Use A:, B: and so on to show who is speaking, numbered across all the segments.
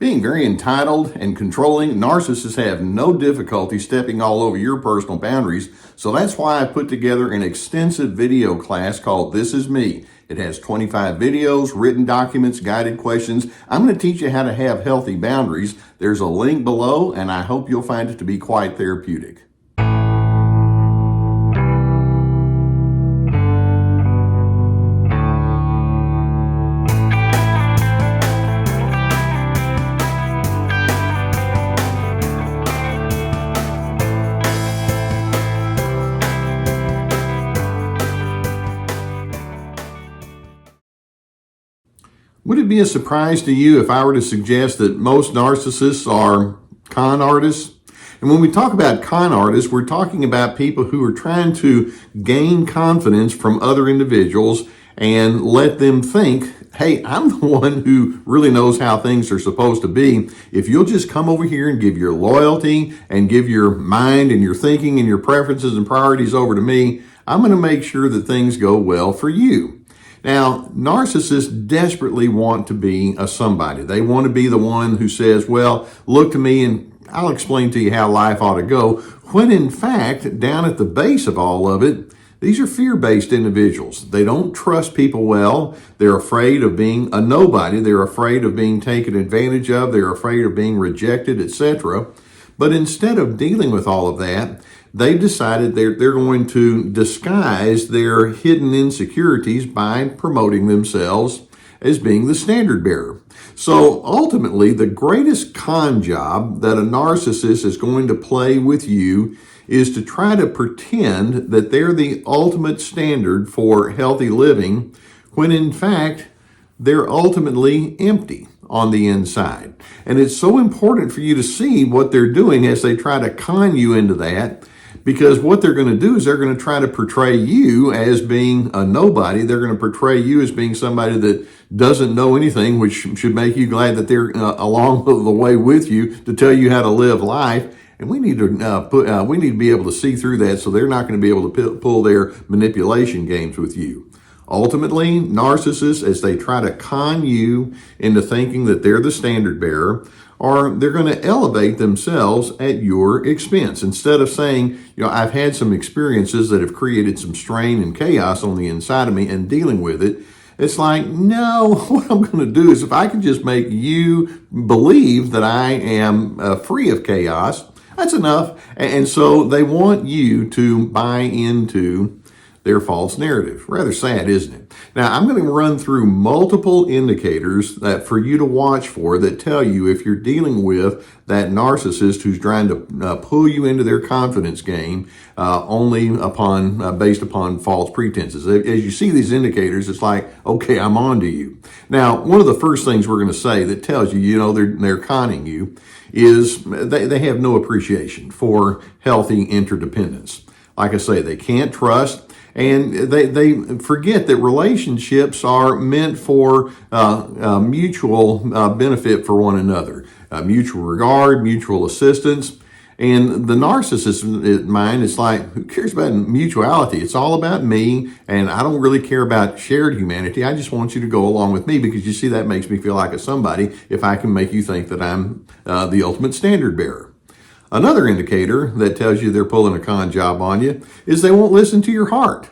A: Being very entitled and controlling, narcissists have no difficulty stepping all over your personal boundaries. So that's why I put together an extensive video class called This Is Me. It has 25 videos, written documents, guided questions. I'm going to teach you how to have healthy boundaries. There's a link below, and I hope you'll find it to be quite therapeutic. Would it be a surprise to you if I were to suggest that most narcissists are con artists? And when we talk about con artists, we're talking about people who are trying to gain confidence from other individuals and let them think, hey, I'm the one who really knows how things are supposed to be. If you'll just come over here and give your loyalty and give your mind and your thinking and your preferences and priorities over to me, I'm going to make sure that things go well for you. Now, narcissists desperately want to be a somebody. They want to be the one who says, well, look to me and I'll explain to you how life ought to go. When in fact, down at the base of all of it, these are fear-based individuals. They don't trust people well. They're afraid of being a nobody. They're afraid of being taken advantage of. They're afraid of being rejected, etc. But instead of dealing with all of that, they've decided they're going to disguise their hidden insecurities by promoting themselves as being the standard bearer. So ultimately, the greatest con job that a narcissist is going to play with you is to try to pretend that they're the ultimate standard for healthy living, when in fact, they're ultimately empty on the inside. And it's so important for you to see what they're doing as they try to con you into that, because what they're going to do is they're going to try to portray you as being a nobody. They're going to portray you as being somebody that doesn't know anything, which should make you glad that they're along the way with you to tell you how to live life. And we need to be able to see through that, so they're not going to be able to pull their manipulation games with you. Ultimately, narcissists, as they try to con you into thinking that they're the standard bearer, or they're going to elevate themselves at your expense. Instead of saying, I've had some experiences that have created some strain and chaos on the inside of me and dealing with it, it's like, no, what I'm going to do is if I can just make you believe that I am free of chaos, that's enough. And so they want you to buy into their false narrative. Rather sad, isn't it? Now, I'm going to run through multiple indicators that for you to watch for that tell you if you're dealing with that narcissist who's trying to pull you into their confidence game only based upon false pretenses. As you see these indicators, it's like, okay, I'm on to you. Now, one of the first things we're going to say that tells you, they're conning you is they have no appreciation for healthy interdependence. Like I say, they can't trust. And they forget that relationships are meant for mutual benefit for one another, mutual regard, mutual assistance. And the narcissist mind is like, who cares about mutuality? It's all about me, and I don't really care about shared humanity. I just want you to go along with me because you see that makes me feel like a somebody if I can make you think that I'm the ultimate standard bearer. Another indicator that tells you they're pulling a con job on you is they won't listen to your heart.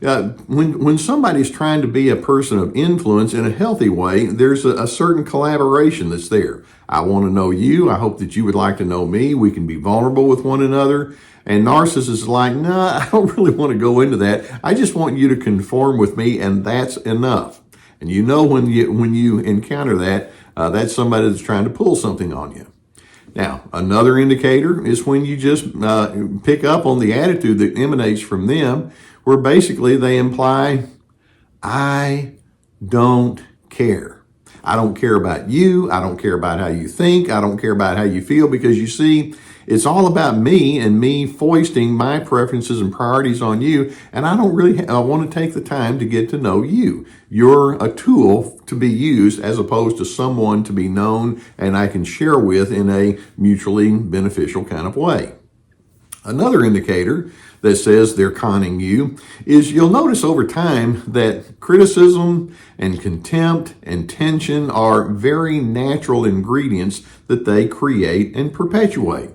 A: When somebody's trying to be a person of influence in a healthy way, there's a certain collaboration that's there. I want to know you. I hope that you would like to know me. We can be vulnerable with one another. And narcissists is like, no, I don't really want to go into that. I just want you to conform with me, and that's enough. And when you encounter that, that's somebody that's trying to pull something on you. Now, another indicator is when you just pick up on the attitude that emanates from them, where basically they imply, I don't care. I don't care about you. I don't care about how you think. I don't care about how you feel, because you see, it's all about me and me foisting my preferences and priorities on you. And I don't really want to take the time to get to know you. You're a tool to be used as opposed to someone to be known and I can share with in a mutually beneficial kind of way. Another indicator that says they're conning you is you'll notice over time that criticism and contempt and tension are very natural ingredients that they create and perpetuate.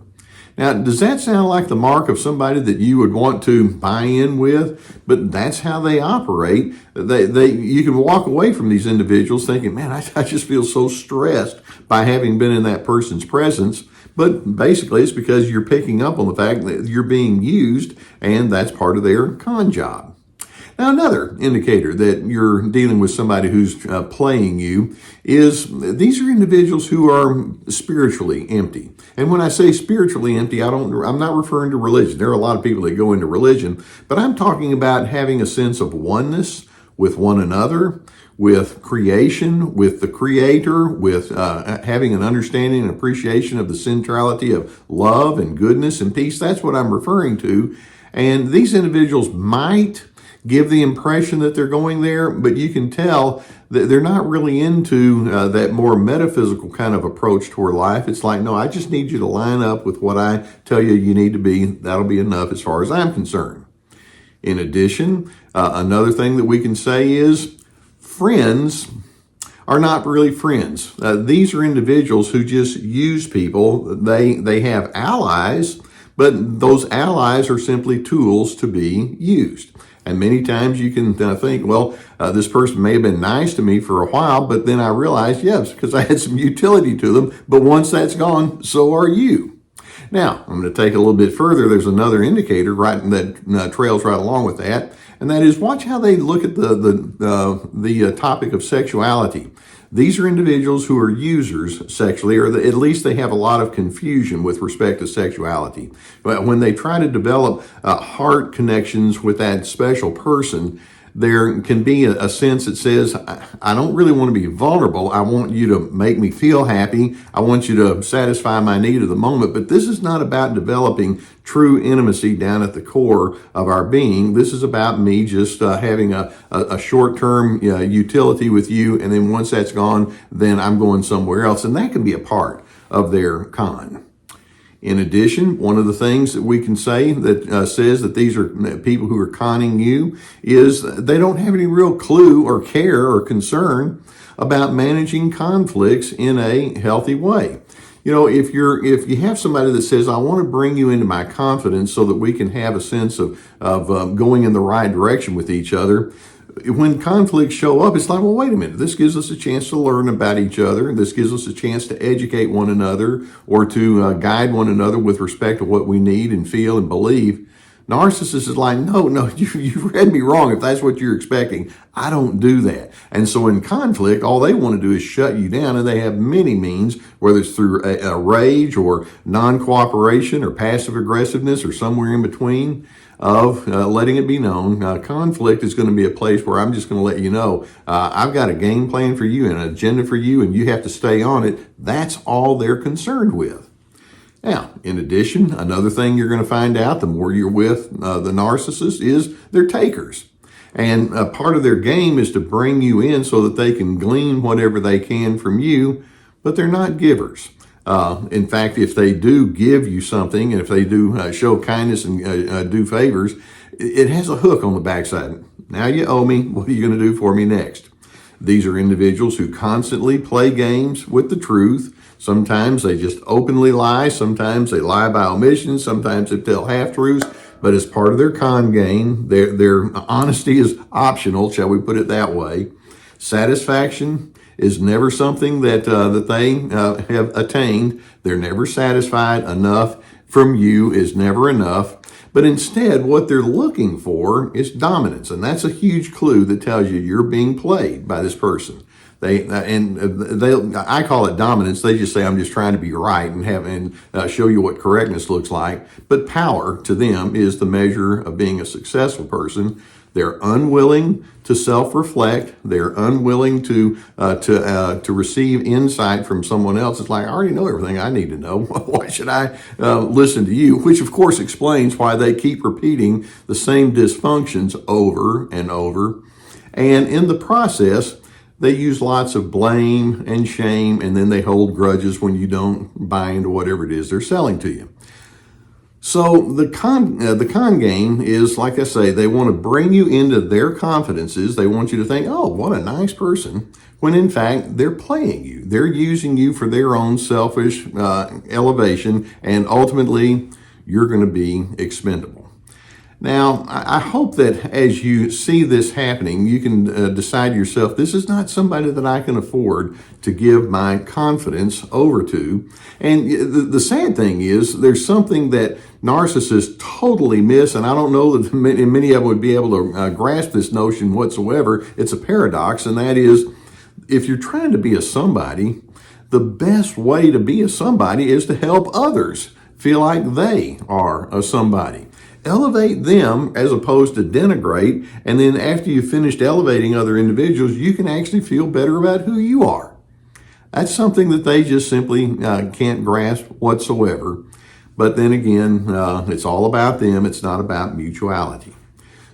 A: Now, does that sound like the mark of somebody that you would want to buy in with? But that's how they operate. You can walk away from these individuals thinking, man, I just feel so stressed by having been in that person's presence. But basically, it's because you're picking up on the fact that you're being used, and that's part of their con job. Now, another indicator that you're dealing with somebody who's playing you is these are individuals who are spiritually empty. And when I say spiritually empty, I'm not referring to religion. There are a lot of people that go into religion, but I'm talking about having a sense of oneness with one another, with creation, with the Creator, with having an understanding and appreciation of the centrality of love and goodness and peace. That's what I'm referring to. And these individuals might give the impression that they're going there, but you can tell that they're not really into that more metaphysical kind of approach toward life. It's like, no, I just need you to line up with what I tell you you need to be. That'll be enough as far as I'm concerned. In addition, another thing that we can say is friends are not really friends. These are individuals who just use people. They have allies, but those allies are simply tools to be used. And many times you can think, well, this person may have been nice to me for a while, but then I realized, yes, because I had some utility to them. But once that's gone, so are you. Now, I'm going to take it a little bit further. There's another indicator right that trails right along with that, and that is watch how they look at the topic of sexuality. These are individuals who are users sexually, or at least they have a lot of confusion with respect to sexuality. But when they try to develop heart connections with that special person, there can be a sense that says, I don't really want to be vulnerable. I want you to make me feel happy. I want you to satisfy my need of the moment. But this is not about developing true intimacy down at the core of our being. This is about me just having a short-term utility with you. And then once that's gone, then I'm going somewhere else. And that can be a part of their con. In addition, one of the things that we can say that says that these are people who are conning you is they don't have any real clue or care or concern about managing conflicts in a healthy way. You know, if you have somebody that says, I want to bring you into my confidence so that we can have a sense of going in the right direction with each other, when conflicts show up, it's like, well, wait a minute. This gives us a chance to learn about each other. This gives us a chance to educate one another or to guide one another with respect to what we need and feel and believe. Narcissist is like, no, you read me wrong if that's what you're expecting. I don't do that. And so in conflict, all they want to do is shut you down, and they have many means, whether it's through a rage or non-cooperation or passive aggressiveness or somewhere in between, of letting it be known. Conflict is going to be a place where I'm just going to let you know, I've got a game plan for you and an agenda for you, and you have to stay on it. That's all they're concerned with. Now, in addition, another thing you're going to find out the more you're with the narcissist is they're takers. And part of their game is to bring you in so that they can glean whatever they can from you, but they're not givers. In fact, if they do give you something, and if they do show kindness and do favors, it has a hook on the backside. Now you owe me. What are you going to do for me next? These are individuals who constantly play games with the truth. Sometimes they just openly lie. Sometimes they lie by omission. Sometimes they tell half-truths. But as part of their con game, their honesty is optional, shall we put it that way. Satisfaction is never something that they have attained. They're never satisfied. Enough from you is never enough. But instead, what they're looking for is dominance. And that's a huge clue that tells you you're being played by this person. I call it dominance. They just say, I'm just trying to be right and show you what correctness looks like. But power to them is the measure of being a successful person. They're unwilling to self-reflect. They're unwilling to receive insight from someone else. It's like, I already know everything I need to know. Why should I listen to you? Which, of course, explains why they keep repeating the same dysfunctions over and over. And in the process, they use lots of blame and shame, and then they hold grudges when you don't buy into whatever it is they're selling to you. So the con game is, like I say, they want to bring you into their confidences. They want you to think, oh, what a nice person, when in fact they're playing you. They're using you for their own selfish elevation, and ultimately you're going to be expendable. Now, I hope that as you see this happening, you can decide yourself, this is not somebody that I can afford to give my confidence over to. And the sad thing is, there's something that narcissists totally miss, and I don't know that many of them would be able to grasp this notion whatsoever. It's a paradox, and that is, if you're trying to be a somebody, the best way to be a somebody is to help others feel like they are a somebody. Elevate them as opposed to denigrate, and then after you've finished elevating other individuals, you can actually feel better about who you are. That's something that they just simply can't grasp whatsoever. But then again, it's all about them. It's not about mutuality.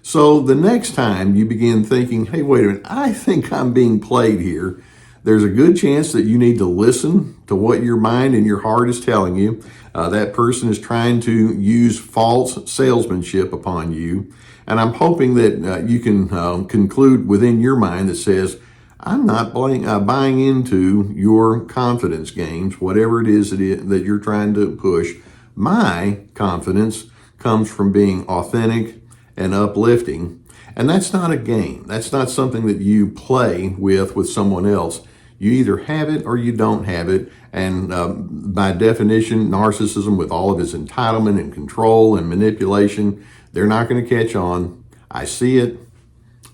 A: So the next time you begin thinking, hey, wait a minute, I think I'm being played here, there's a good chance that you need to listen to what your mind and your heart is telling you. That person is trying to use false salesmanship upon you. And I'm hoping that you can conclude within your mind that says, I'm not buying into your confidence games, whatever it is that you're trying to push. My confidence comes from being authentic and uplifting. And that's not a game. That's not something that you play with someone else. You either have it or you don't have it. And by definition, narcissism, with all of its entitlement and control and manipulation, they're not going to catch on. I see it.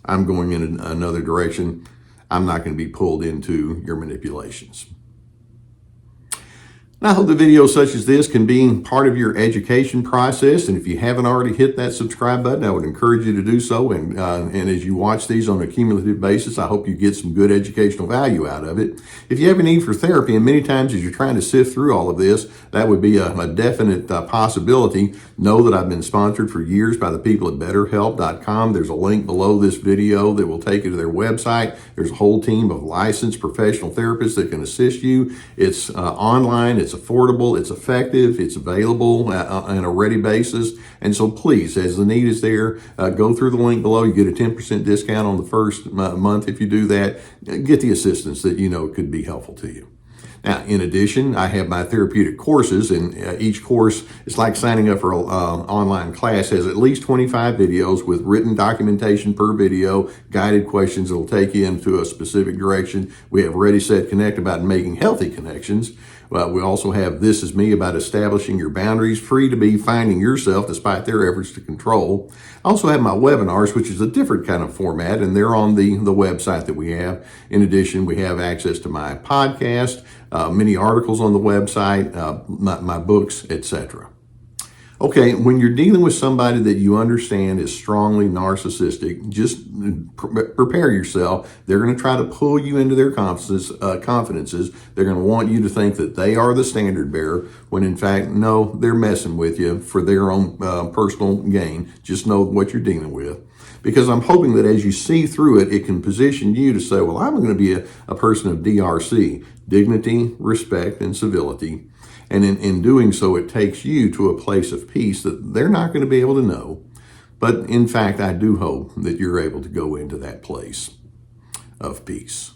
A: I'm going in another direction. I'm not going to be pulled into your manipulations. I hope the videos such as this can be part of your education process. And if you haven't already hit that subscribe button, I would encourage you to do so. And as you watch these on a cumulative basis, I hope you get some good educational value out of it. If you have a need for therapy, and many times as you're trying to sift through all of this, that would be a definite possibility. Know that I've been sponsored for years by the people at BetterHelp.com. There's a link below this video that will take you to their website. There's a whole team of licensed professional therapists that can assist you. It's online. It's affordable, it's effective, it's available on a ready basis. And so please, as the need is there, go through the link below. You get a 10% discount on the first month if you do that. Get the assistance that you know could be helpful to you. Now, in addition, I have my therapeutic courses, and each course is like signing up for an online class, has at least 25 videos with written documentation per video, guided questions that will take you into a specific direction. We have Ready, Set, Connect about making healthy connections. We also have This Is Me about establishing your boundaries, free to be finding yourself despite their efforts to control. I also have my webinars, which is a different kind of format, and they're on the website that we have. In addition, we have access to my podcast, many articles on the website, my books, etc. Okay, when you're dealing with somebody that you understand is strongly narcissistic, just prepare yourself. They're going to try to pull you into their confidences. They're going to want you to think that they are the standard bearer, when in fact, no, they're messing with you for their own personal gain. Just know what you're dealing with. Because I'm hoping that as you see through it, it can position you to say, well, I'm going to be a person of DRC, dignity, respect, and civility. And in doing so, it takes you to a place of peace that they're not going to be able to know. But in fact, I do hope that you're able to go into that place of peace.